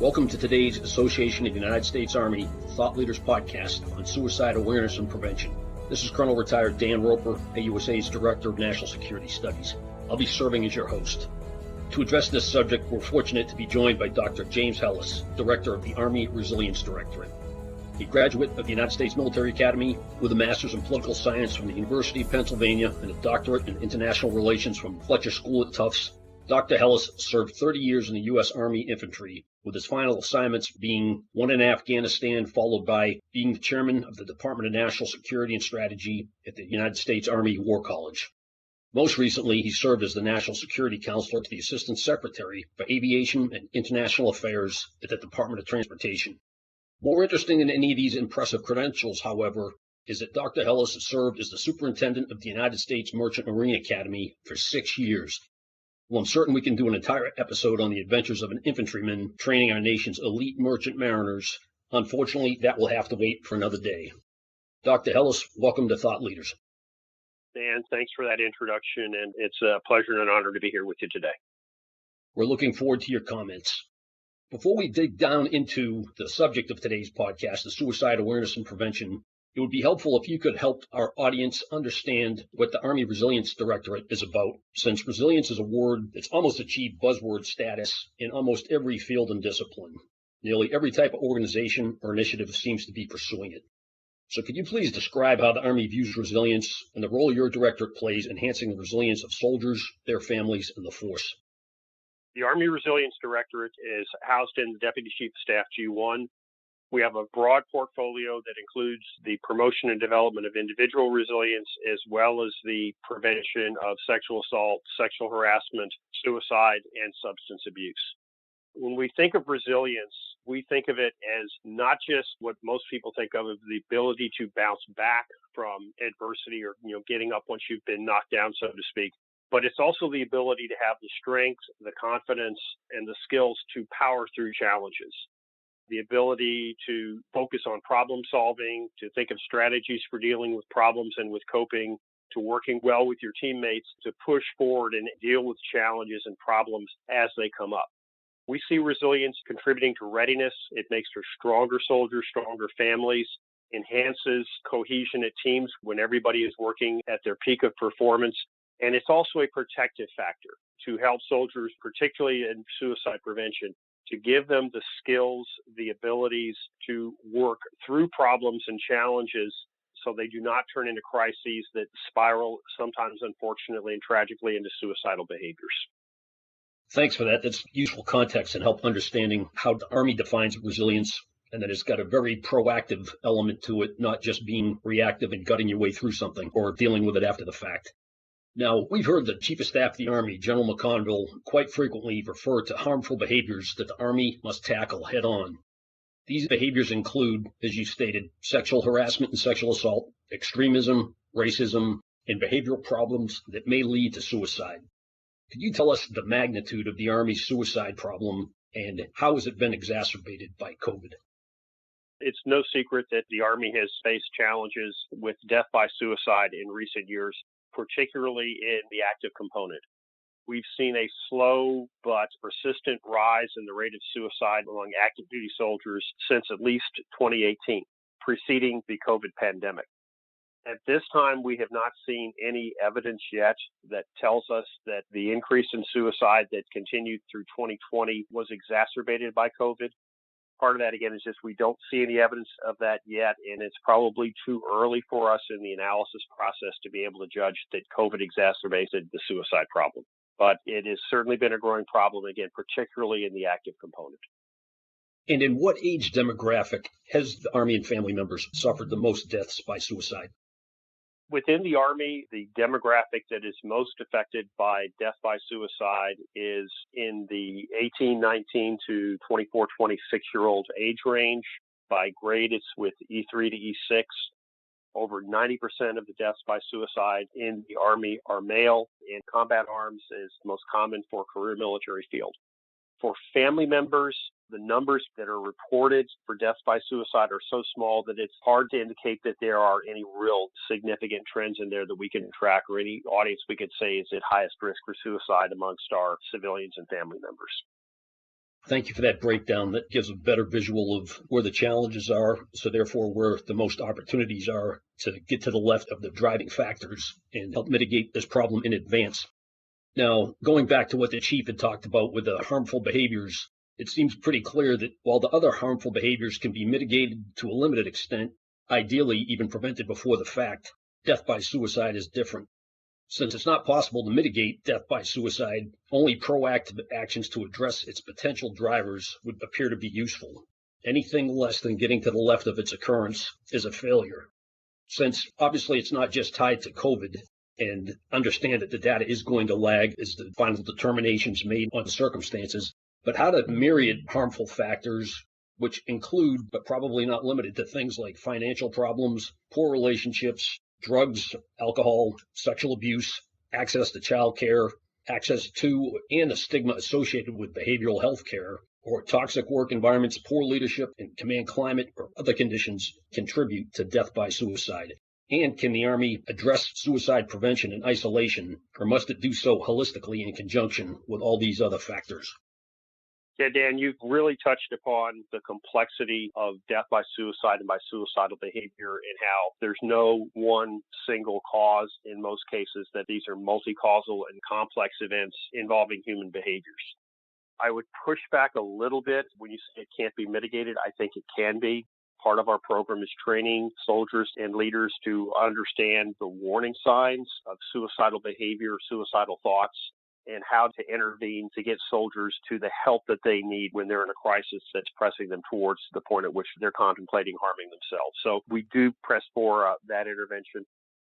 Welcome to today's Association of United States Army Thought Leaders podcast on suicide awareness and prevention. This is Colonel Retired Dan Roper, AUSA's Director of National Security Studies. I'll be serving as your host. To address this subject, we're fortunate to be joined by Dr. James Helis, Director of the Army Resiliency Directorate. A graduate of the United States Military Academy with a Master's in Political Science from the University of Pennsylvania and a Doctorate in International Relations from Fletcher School at Tufts, Dr. Helis served 30 years in the U.S. Army Infantry, with his final assignments being one in Afghanistan, followed by being the chairman of the Department of National Security and Strategy at the United States Army War College. Most recently, he served as the National Security Counselor to the Assistant Secretary for Aviation and International Affairs at the Department of Transportation. More interesting than any of these impressive credentials, however, is that Dr. Helis served as the Superintendent of the United States Merchant Marine Academy for 6 years. Well, I'm certain we can do an entire episode on the adventures of an infantryman training our nation's elite merchant mariners. Unfortunately, that will have to wait for another day. Dr. Helis, welcome to Thought Leaders. Dan, thanks for that introduction, and it's a pleasure and an honor to be here with you today. We're looking forward to your comments. Before we dig down into the subject of today's podcast, the suicide awareness and prevention, it would be helpful if you could help our audience understand what the Army Resiliency Directorate is about, since resilience is a word that's almost achieved buzzword status in almost every field and discipline. Nearly every type of organization or initiative seems to be pursuing it. So could you please describe how the Army views resilience and the role your directorate plays enhancing the resilience of soldiers, their families, and the force? The Army Resiliency Directorate is housed in the Deputy Chief of Staff G1. We have a broad portfolio that includes the promotion and development of individual resilience, as well as the prevention of sexual assault, sexual harassment, suicide, and substance abuse. When we think of resilience, we think of it as not just what most people think of as the ability to bounce back from adversity or getting up once you've been knocked down, so to speak, but it's also the ability to have the strength, the confidence, and the skills to power through challenges. The ability to focus on problem solving, to think of strategies for dealing with problems and with coping, to working well with your teammates, to push forward and deal with challenges and problems as they come up. We see resilience contributing to readiness. It makes for stronger soldiers, stronger families, enhances cohesion at teams when everybody is working at their peak of performance. And it's also a protective factor to help soldiers, particularly in suicide prevention, to give them the skills, the abilities to work through problems and challenges so they do not turn into crises that spiral, sometimes unfortunately and tragically, into suicidal behaviors. Thanks for that. That's useful context and help understanding how the Army defines resilience, and that it's got a very proactive element to it, not just being reactive and gutting your way through something or dealing with it after the fact. Now, we've heard the Chief of Staff of the Army, General McConville, quite frequently refer to harmful behaviors that the Army must tackle head on. These behaviors include, as you stated, sexual harassment and sexual assault, extremism, racism, and behavioral problems that may lead to suicide. Could you tell us the magnitude of the Army's suicide problem and how has it been exacerbated by COVID? It's no secret that the Army has faced challenges with death by suicide in recent years, particularly in the active component. We've seen a slow but persistent rise in the rate of suicide among active duty soldiers since at least 2018, preceding the COVID pandemic. At this time, we have not seen any evidence yet that tells us that the increase in suicide that continued through 2020 was exacerbated by COVID. Part of that, again, is just we don't see any evidence of that yet, and it's probably too early for us in the analysis process to be able to judge that COVID exacerbated the suicide problem. But it has certainly been a growing problem, again, particularly in the active component. And in what age demographic has the Army and family members suffered the most deaths by suicide? Within the Army, the demographic that is most affected by death by suicide is in the 18, 19 to 24, 26-year-old age range. By grade, it's with E3 to E6. Over 90% of the deaths by suicide in the Army are male, and combat arms is most common for career military field. For family members, the numbers that are reported for deaths by suicide are so small that it's hard to indicate that there are any real significant trends in there that we can track, or any audience we could say is at highest risk for suicide amongst our civilians and family members. Thank you for that breakdown. That gives a better visual of where the challenges are, so therefore where the most opportunities are to get to the left of the driving factors and help mitigate this problem in advance. Now, going back to what the chief had talked about with the harmful behaviors, it seems pretty clear that while the other harmful behaviors can be mitigated to a limited extent, ideally even prevented before the fact, death by suicide is different. Since it's not possible to mitigate death by suicide, only proactive actions to address its potential drivers would appear to be useful. Anything less than getting to the left of its occurrence is a failure. Since obviously it's not just tied to COVID, and understand that the data is going to lag as the final determinations made on the circumstances, but how do myriad harmful factors, which include, but probably not limited to things like financial problems, poor relationships, drugs, alcohol, sexual abuse, access to child care, access to and the stigma associated with behavioral health care, or toxic work environments, poor leadership, and command climate or other conditions contribute to death by suicide? And can the Army address suicide prevention in isolation, or must it do so holistically in conjunction with all these other factors? Yeah, Dan, you've really touched upon the complexity of death by suicide and by suicidal behavior and how there's no one single cause in most cases, that these are multi-causal and complex events involving human behaviors. I would push back a little bit when you say it can't be mitigated. I think it can be. Part of our program is training soldiers and leaders to understand the warning signs of suicidal behavior, suicidal thoughts, and how to intervene to get soldiers to the help that they need when they're in a crisis that's pressing them towards the point at which they're contemplating harming themselves. So we do press for that intervention,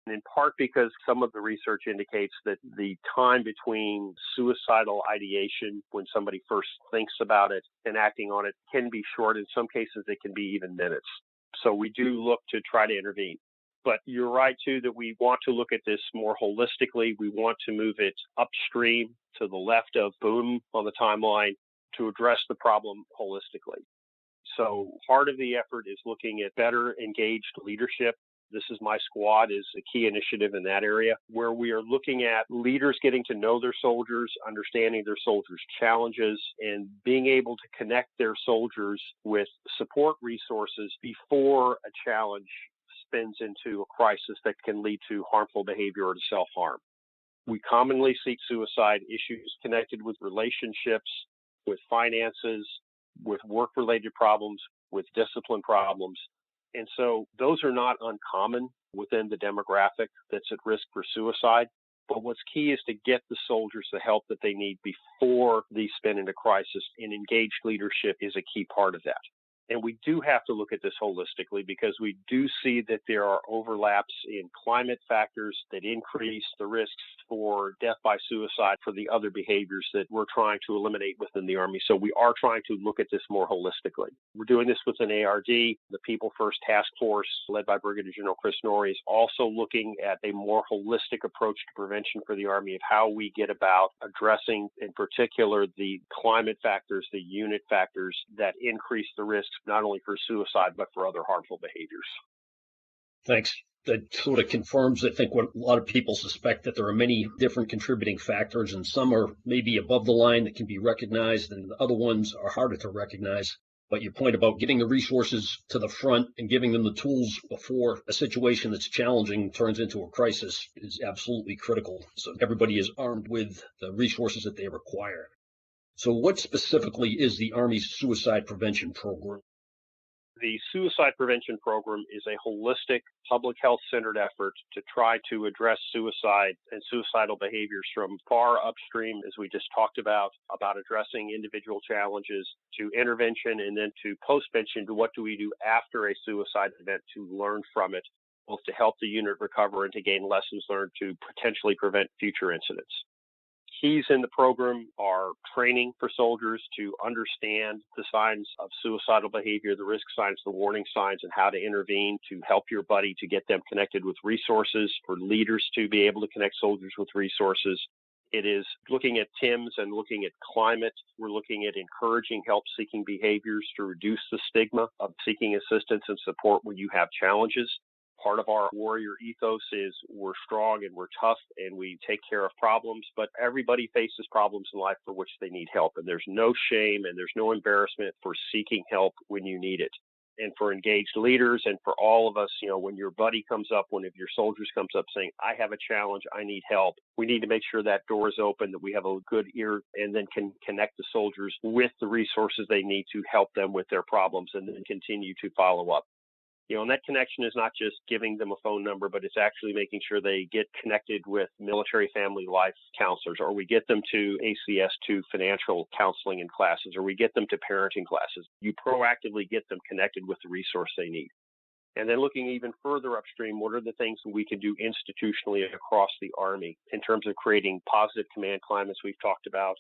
in part because some of the research indicates that the time between suicidal ideation, when somebody first thinks about it and acting on it, can be short. In some cases, it can be even minutes. So we do look to try to intervene. But you're right, too, that we want to look at this more holistically. We want to move it upstream to the left of boom on the timeline to address the problem holistically. So part of the effort is looking at better engaged leadership. This is My Squad is a key initiative in that area, where we are looking at leaders getting to know their soldiers, understanding their soldiers' challenges, and being able to connect their soldiers with support resources before a challenge spins into a crisis that can lead to harmful behavior or to self-harm. We commonly see suicide issues connected with relationships, with finances, with work-related problems, with discipline problems. And so those are not uncommon within the demographic that's at risk for suicide. But what's key is to get the soldiers the help that they need before they spin into crisis, and engaged leadership is a key part of that. And we do have to look at this holistically because we do see that there are overlaps in climate factors that increase the risks for death by suicide for the other behaviors that we're trying to eliminate within the Army. So we are trying to look at this more holistically. We're doing this with an ARD. The People First Task Force, led by Brigadier General Chris Norrie, is also looking at a more holistic approach to prevention for the Army of how we get about addressing, in particular, the climate factors, the unit factors that increase the risks not only for suicide, but for other harmful behaviors. Thanks. That sort of confirms, I think, what a lot of people suspect, that there are many different contributing factors, and some are maybe above the line that can be recognized, and the other ones are harder to recognize. But your point about getting the resources to the front and giving them the tools before a situation that's challenging turns into a crisis is absolutely critical. So everybody is armed with the resources that they require. So what specifically is the Army's suicide prevention program? The suicide prevention program is a holistic, public health-centered effort to try to address suicide and suicidal behaviors from far upstream, as we just talked about addressing individual challenges, to intervention, and then to post-vention, to what do we do after a suicide event to learn from it, both to help the unit recover and to gain lessons learned to potentially prevent future incidents. Keys in the program are training for soldiers to understand the signs of suicidal behavior, the risk signs, the warning signs, and how to intervene to help your buddy to get them connected with resources, for leaders to be able to connect soldiers with resources. It is looking at TIMS and looking at climate. We're looking at encouraging help-seeking behaviors to reduce the stigma of seeking assistance and support when you have challenges. Part of our warrior ethos is we're strong and we're tough and we take care of problems, but everybody faces problems in life for which they need help. And there's no shame and there's no embarrassment for seeking help when you need it. And for engaged leaders and for all of us, when your buddy comes up, one of your soldiers comes up saying, I have a challenge, I need help, we need to make sure that door is open, that we have a good ear, and then can connect the soldiers with the resources they need to help them with their problems and then continue to follow up. And that connection is not just giving them a phone number, but it's actually making sure they get connected with military family life counselors, or we get them to ACS to financial counseling and classes, or we get them to parenting classes. You proactively get them connected with the resource they need. And then looking even further upstream, what are the things that we can do institutionally across the Army in terms of creating positive command climates we've talked about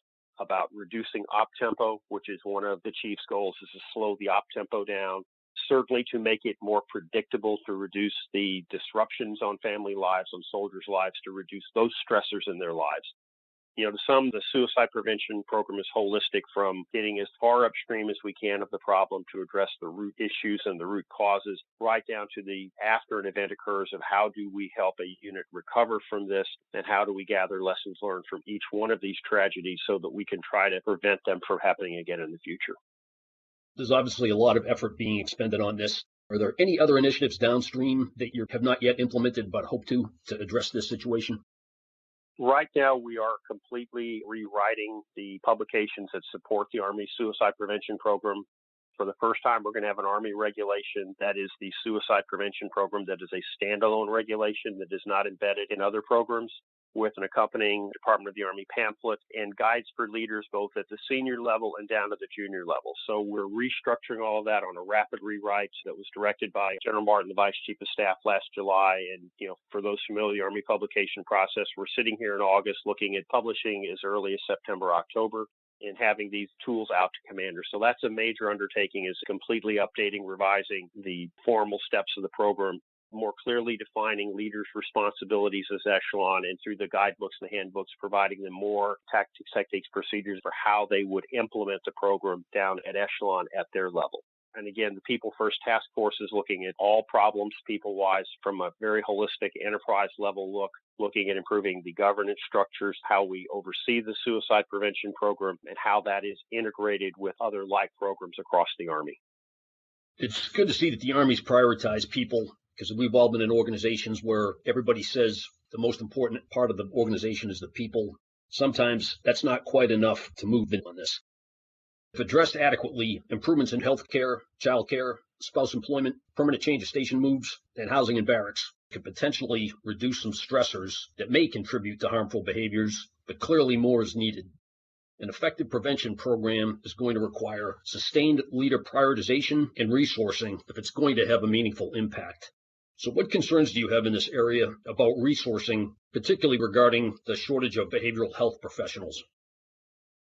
reducing op tempo, which is one of the chief's goals, is to slow the op tempo down. Certainly to make it more predictable, to reduce the disruptions on family lives, on soldiers' lives, to reduce those stressors in their lives. To some, the suicide prevention program is holistic, from getting as far upstream as we can of the problem to address the root issues and the root causes, right down to the after an event occurs of how do we help a unit recover from this, and how do we gather lessons learned from each one of these tragedies so that we can try to prevent them from happening again in the future. There's obviously a lot of effort being expended on this. Are there any other initiatives downstream that you have not yet implemented but hope to address this situation? Right now, we are completely rewriting the publications that support the Army Suicide Prevention Program. For the first time, we're going to have an Army regulation that is the Suicide Prevention Program, that is a standalone regulation that is not embedded in other programs, with an accompanying Department of the Army pamphlet and guides for leaders both at the senior level and down to the junior level. So we're restructuring all of that on a rapid rewrite that was directed by General Martin, the Vice Chief of Staff, last July. And, for those familiar with the Army publication process, we're sitting here in August looking at publishing as early as September, October, and having these tools out to commanders. So that's a major undertaking, is completely updating, revising the formal steps of the program, more clearly defining leaders' responsibilities as echelon, and through the guidebooks and the handbooks, providing them more tactics, techniques, procedures for how they would implement the program down at echelon at their level. And again, the People First Task Force is looking at all problems people-wise from a very holistic enterprise level look, looking at improving the governance structures, how we oversee the suicide prevention program, and how that is integrated with other like programs across the Army. It's good to see that the Army's prioritized people, because we've all been in organizations where everybody says the most important part of the organization is the people. Sometimes that's not quite enough to move in on this. If addressed adequately, improvements in health care, child care, spouse employment, permanent change of station moves, and housing and barracks could potentially reduce some stressors that may contribute to harmful behaviors, but clearly more is needed. An effective prevention program is going to require sustained leader prioritization and resourcing if it's going to have a meaningful impact. So what concerns do you have in this area about resourcing, particularly regarding the shortage of behavioral health professionals?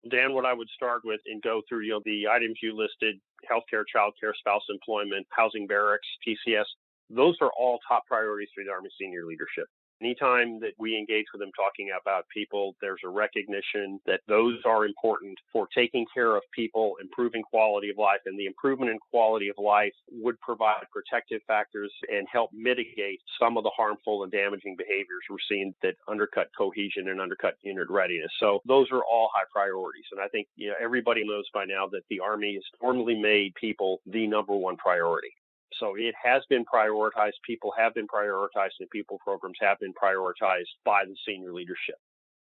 Dan, what I would start with and go through, the items you listed: healthcare, childcare, spouse employment, housing barracks, PCS. Those are all top priorities for the Army senior leadership. Anytime that we engage with them talking about people, there's a recognition that those are important for taking care of people, improving quality of life, and the improvement in quality of life would provide protective factors and help mitigate some of the harmful and damaging behaviors we're seeing that undercut cohesion and undercut unit readiness. So those are all high priorities. And I think everybody knows by now that the Army has formally made people the number one priority. So it has been prioritized. People have been prioritized, and people programs have been prioritized by the senior leadership.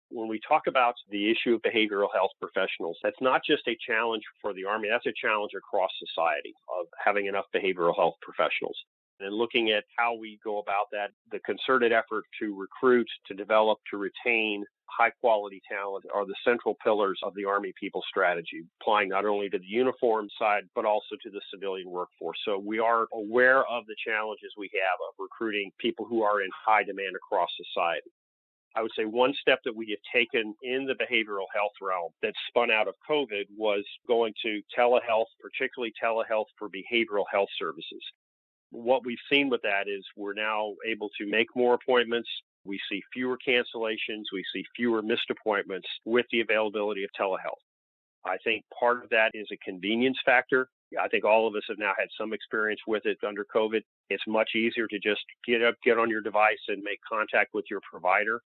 When we talk about the issue of behavioral health professionals, that's not just a challenge for the Army. That's a challenge across society of having enough behavioral health professionals. And looking at how we go about that, the concerted effort to recruit, to develop, to retain high-quality talent are the central pillars of the Army People Strategy, applying not only to the uniform side, but also to the civilian workforce. So we are aware of the challenges we have of recruiting people who are in high demand across society. I would say one step that we have taken in the behavioral health realm that spun out of COVID was going to telehealth, particularly telehealth for behavioral health services. What we've seen with that is we're now able to make more appointments. We see fewer cancellations. We see fewer missed appointments with the availability of telehealth. I think part of that is a convenience factor. I think all of us have now had some experience with it under COVID. It's much easier to just get on your device and make contact with your provider.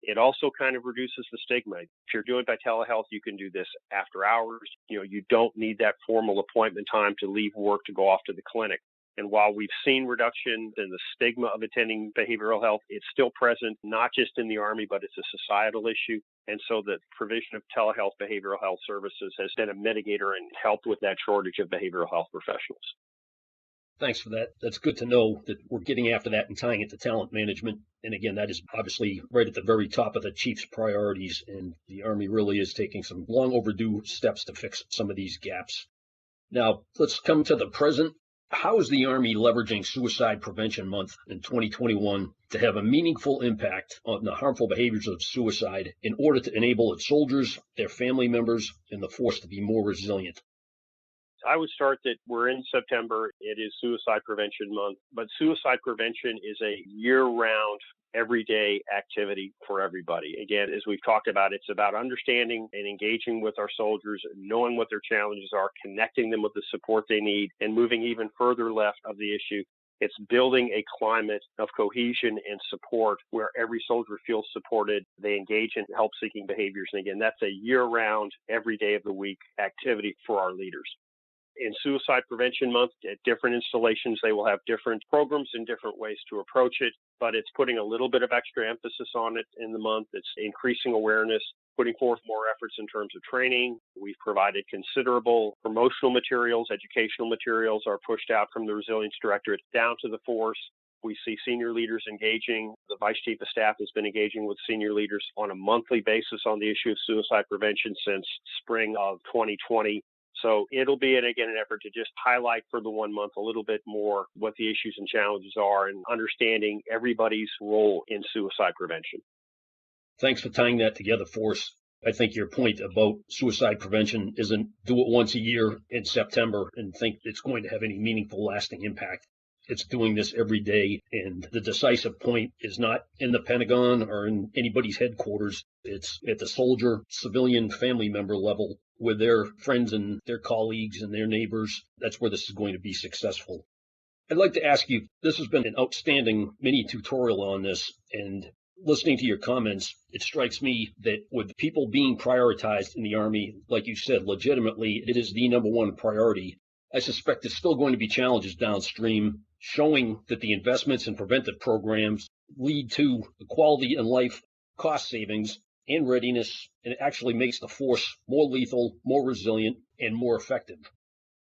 It also kind of reduces the stigma. If you're doing it by telehealth, you can do this after hours. You don't need that formal appointment time to leave work to go off to the clinic. And while we've seen reduction in the stigma of attending behavioral health, it's still present, not just in the Army, but it's a societal issue. And so the provision of telehealth behavioral health services has been a mitigator and helped with that shortage of behavioral health professionals. Thanks for that. That's good to know that we're getting after that and tying it to talent management. And again, that is obviously right at the very top of the chief's priorities. And the Army really is taking some long overdue steps to fix some of these gaps. Now, let's come to the present. How is the Army leveraging Suicide Prevention Month in 2021 to have a meaningful impact on the harmful behaviors of suicide in order to enable its soldiers, their family members, and the force to be more resilient? I would start that we're in September. It is Suicide Prevention Month, but suicide prevention is a year-round, everyday activity for everybody. Again, as we've talked about, it's about understanding and engaging with our soldiers, knowing what their challenges are, connecting them with the support they need, and moving even further left of the issue. It's building a climate of cohesion and support where every soldier feels supported. They engage in help-seeking behaviors. And again, that's a year-round, every day of the week activity for our leaders. In Suicide Prevention Month, at different installations, they will have different programs and different ways to approach it, but it's putting a little bit of extra emphasis on it in the month. It's increasing awareness, putting forth more efforts in terms of training. We've provided considerable promotional materials, educational materials are pushed out from the Resilience Directorate down to the force. We see senior leaders engaging. The Vice Chief of Staff has been engaging with senior leaders on a monthly basis on the issue of suicide prevention since spring of 2020. So it'll be, an effort to just highlight for the 1 month a little bit more what the issues and challenges are and understanding everybody's role in suicide prevention. Thanks for tying that together for us. I think your point about suicide prevention isn't do it once a year in September and think it's going to have any meaningful, lasting impact. It's doing this every day, and the decisive point is not in the Pentagon or in anybody's headquarters. It's at the soldier, civilian, family member level with their friends and their colleagues and their neighbors. That's where this is going to be successful. I'd like to ask you, this has been an outstanding mini tutorial on this, and listening to your comments, it strikes me that with people being prioritized in the Army, like you said, legitimately, it is the number one priority. I suspect there's still going to be challenges downstream, showing that the investments in preventive programs lead to the quality in life, cost savings, and readiness, and it actually makes the force more lethal, more resilient, and more effective.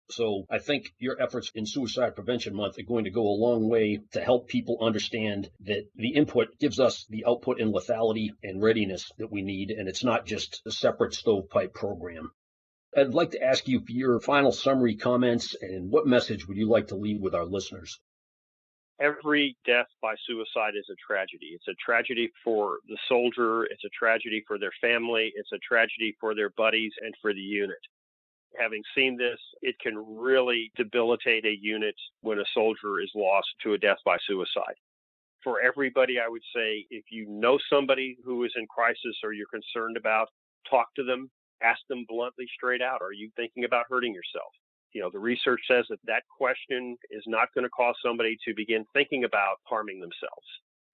So I think your efforts in Suicide Prevention Month are going to go a long way to help people understand that the input gives us the output in lethality and readiness that we need, and it's not just a separate stovepipe program. I'd like to ask you for your final summary comments, and what message would you like to leave with our listeners? Every death by suicide is a tragedy. It's a tragedy for the soldier. It's a tragedy for their family. It's a tragedy for their buddies and for the unit. Having seen this, it can really debilitate a unit when a soldier is lost to a death by suicide. For everybody, I would say, if you know somebody who is in crisis or you're concerned about, talk to them, ask them bluntly straight out, are you thinking about hurting yourself? The research says that question is not going to cause somebody to begin thinking about harming themselves.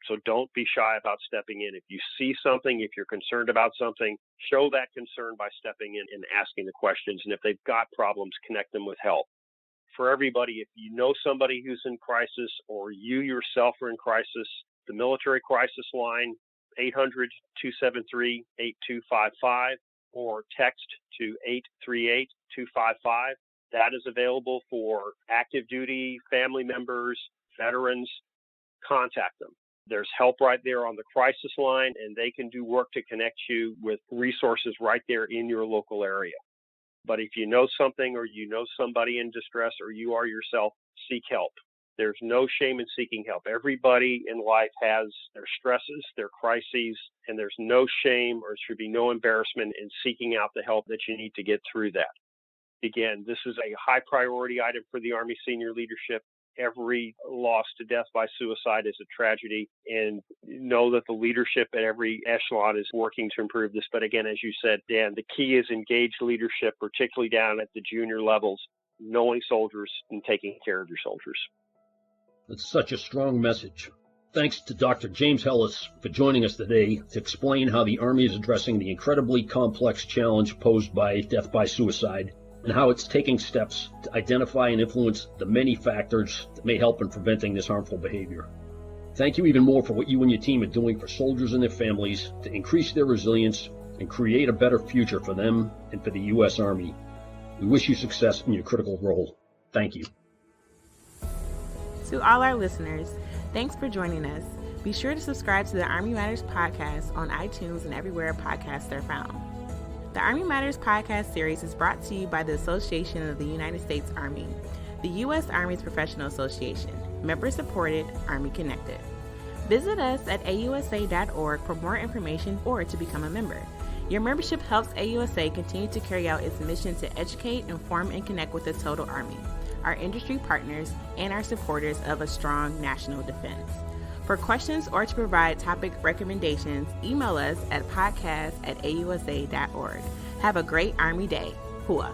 So don't be shy about stepping in. If you see something, if you're concerned about something, show that concern by stepping in and asking the questions. And if they've got problems, connect them with help. For everybody, if you know somebody who's in crisis or you yourself are in crisis, the military crisis line, 800-273-8255, or text to 838-255. That is available for active duty, family members, veterans. Contact them. There's help right there on the crisis line, and they can do work to connect you with resources right there in your local area. But if you know something or you know somebody in distress or you are yourself, seek help. There's no shame in seeking help. Everybody in life has their stresses, their crises, and there's no shame or should be no embarrassment in seeking out the help that you need to get through that. Again, this is a high priority item for the Army senior leadership. every loss to death by suicide is a tragedy, and know that the leadership at every echelon is working to improve this. But again, as you said, Dan, the key is engaged leadership, particularly down at the junior levels, knowing soldiers and taking care of your soldiers. That's such a strong message. Thanks to Dr. James Helis for joining us today to explain how the Army is addressing the incredibly complex challenge posed by death by suicide, and how it's taking steps to identify and influence the many factors that may help in preventing this harmful behavior. Thank you even more for what you and your team are doing for soldiers and their families to increase their resilience and create a better future for them and for the U.S. Army. We wish you success in your critical role. Thank you. To all our listeners, thanks for joining us. Be sure to subscribe to the Army Matters podcast on iTunes and everywhere podcasts are found. The Army Matters podcast series is brought to you by the Association of the United States Army, the U.S. Army's professional association, member-supported, Army Connected. Visit us at AUSA.org for more information or to become a member. Your membership helps AUSA continue to carry out its mission to educate, inform, and connect with the total Army, our industry partners, and our supporters of a strong national defense. For questions or to provide topic recommendations, email us at podcast@ausa.org. Have a great Army Day. Hua.